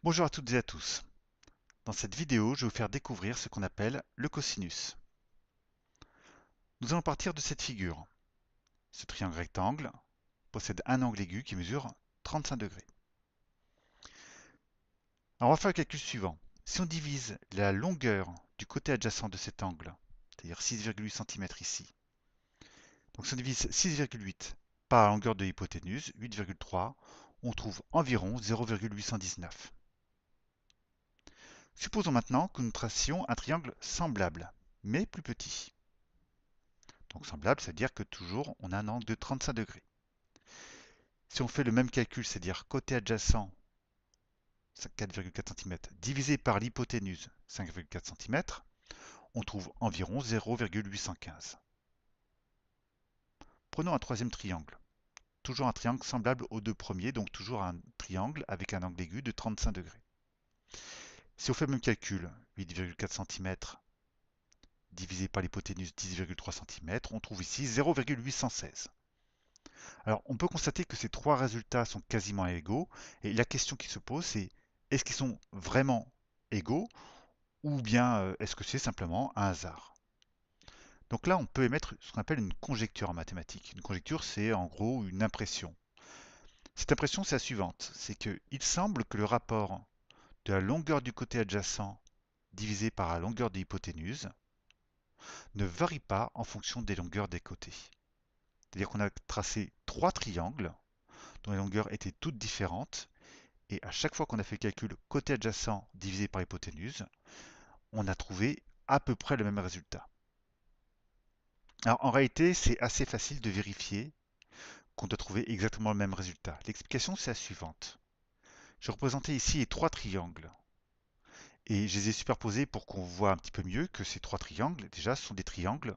Bonjour à toutes et à tous. Dans cette vidéo, je vais vous faire découvrir ce qu'on appelle le cosinus. Nous allons partir de cette figure. Ce triangle rectangle possède un angle aigu qui mesure 35 degrés. Alors on va faire le calcul suivant. Si on divise la longueur du côté adjacent de cet angle, c'est-à-dire 6,8 cm ici, donc si on divise 6,8 par la longueur de l'hypoténuse, 8,3, on trouve environ 0,819. Supposons maintenant que nous tracions un triangle semblable, mais plus petit. Donc semblable, c'est-à-dire que toujours on a un angle de 35 degrés. Si on fait le même calcul, c'est-à-dire côté adjacent 4,4 cm divisé par l'hypoténuse 5,4 cm, on trouve environ 0,815. Prenons un troisième triangle. Toujours un triangle semblable aux deux premiers, donc toujours un triangle avec un angle aigu de 35 degrés. Si on fait le même calcul, 8,4 cm divisé par l'hypoténuse 10,3 cm, on trouve ici 0,816. Alors, on peut constater que ces trois résultats sont quasiment égaux, et la question qui se pose, c'est est-ce qu'ils sont vraiment égaux, ou bien est-ce que c'est simplement un hasard? Donc là, on peut émettre ce qu'on appelle une conjecture en mathématiques. Une conjecture, c'est en gros une impression. Cette impression, c'est la suivante, c'est qu'il semble que le rapport de la longueur du côté adjacent divisé par la longueur de l'hypoténuse ne varie pas en fonction des longueurs des côtés. C'est-à-dire qu'on a tracé trois triangles dont les longueurs étaient toutes différentes, et à chaque fois qu'on a fait le calcul côté adjacent divisé par l'hypoténuse, on a trouvé à peu près le même résultat. Alors en réalité, c'est assez facile de vérifier qu'on doit trouver exactement le même résultat. L'explication, c'est la suivante. J'ai représenté ici les trois triangles, et je les ai superposés pour qu'on voit un petit peu mieux que ces trois triangles, déjà, sont des triangles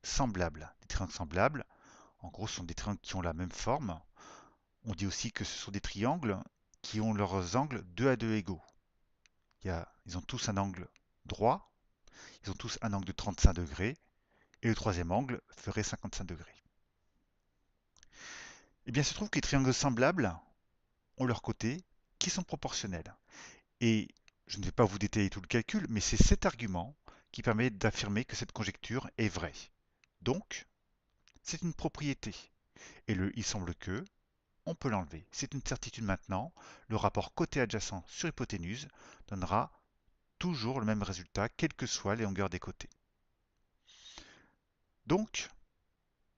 semblables. Des triangles semblables, en gros, ce sont des triangles qui ont la même forme. On dit aussi que ce sont des triangles qui ont leurs angles 2 à 2 égaux. Ils ont tous un angle droit, ils ont tous un angle de 35 degrés, et le troisième angle ferait 55 degrés. Eh bien, il se trouve que les triangles semblables ont leurs côtés qui sont proportionnels. Et je ne vais pas vous détailler tout le calcul, mais c'est cet argument qui permet d'affirmer que cette conjecture est vraie. Donc, c'est une propriété. Et le il semble que, on peut l'enlever. C'est une certitude maintenant. Le rapport côté adjacent sur hypoténuse donnera toujours le même résultat, quelles que soient les longueurs des côtés. Donc,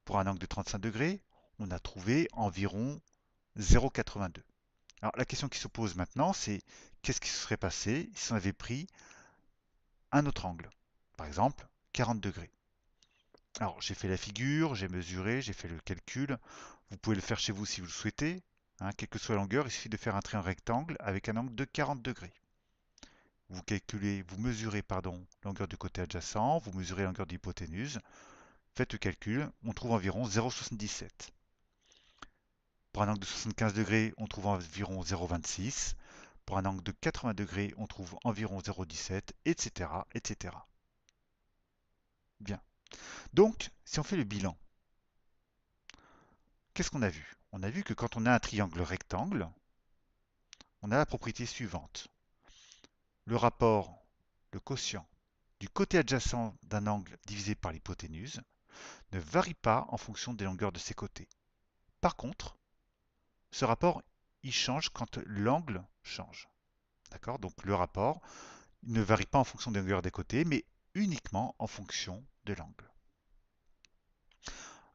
pour un angle de 35 degrés, on a trouvé environ 0,82. Alors la question qui se pose maintenant, c'est qu'est-ce qui se serait passé si on avait pris un autre angle? Par exemple, 40 degrés. Alors j'ai fait la figure, j'ai mesuré, j'ai fait le calcul. Vous pouvez le faire chez vous si vous le souhaitez. Hein, quelle que soit la longueur, il suffit de faire un triangle rectangle avec un angle de 40 degrés. Vous calculez, vous mesurez, pardon, la longueur du côté adjacent, vous mesurez la longueur de l'hypoténuse, faites le calcul, on trouve environ 0,77. Pour un angle de 75 degrés, on trouve environ 0,26. Pour un angle de 80 degrés, on trouve environ 0,17, etc., etc. Bien. Donc, si on fait le bilan, qu'est-ce qu'on a vu? On a vu que quand on a un triangle rectangle, on a la propriété suivante. Le rapport, le quotient du côté adjacent d'un angle divisé par l'hypoténuse ne varie pas en fonction des longueurs de ses côtés. Par contre, ce rapport, il change quand l'angle change. D'accord? Donc le rapport ne varie pas en fonction des longueurs des côtés, mais uniquement en fonction de l'angle.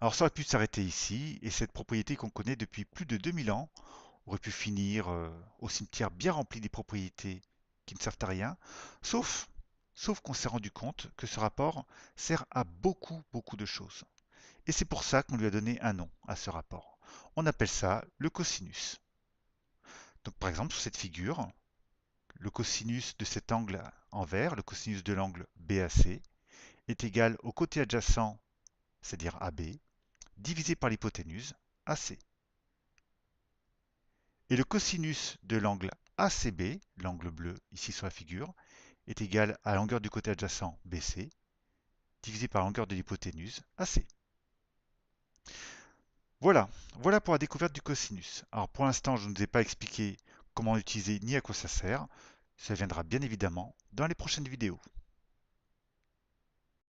Alors ça aurait pu s'arrêter ici, et cette propriété qu'on connaît depuis plus de 2000 ans aurait pu finir au cimetière bien rempli des propriétés qui ne servent à rien, sauf, sauf qu'on s'est rendu compte que ce rapport sert à beaucoup, beaucoup de choses. Et c'est pour ça qu'on lui a donné un nom à ce rapport. On appelle ça le cosinus. Donc par exemple, sur cette figure, le cosinus de cet angle en vert, le cosinus de l'angle BAC, est égal au côté adjacent, c'est-à-dire AB, divisé par l'hypoténuse, AC. Et le cosinus de l'angle ACB, l'angle bleu ici sur la figure, est égal à la longueur du côté adjacent BC, divisé par la longueur de l'hypoténuse AC. Voilà, voilà pour la découverte du cosinus. Alors pour l'instant, je ne vous ai pas expliqué comment l'utiliser ni à quoi ça sert, ça viendra bien évidemment dans les prochaines vidéos.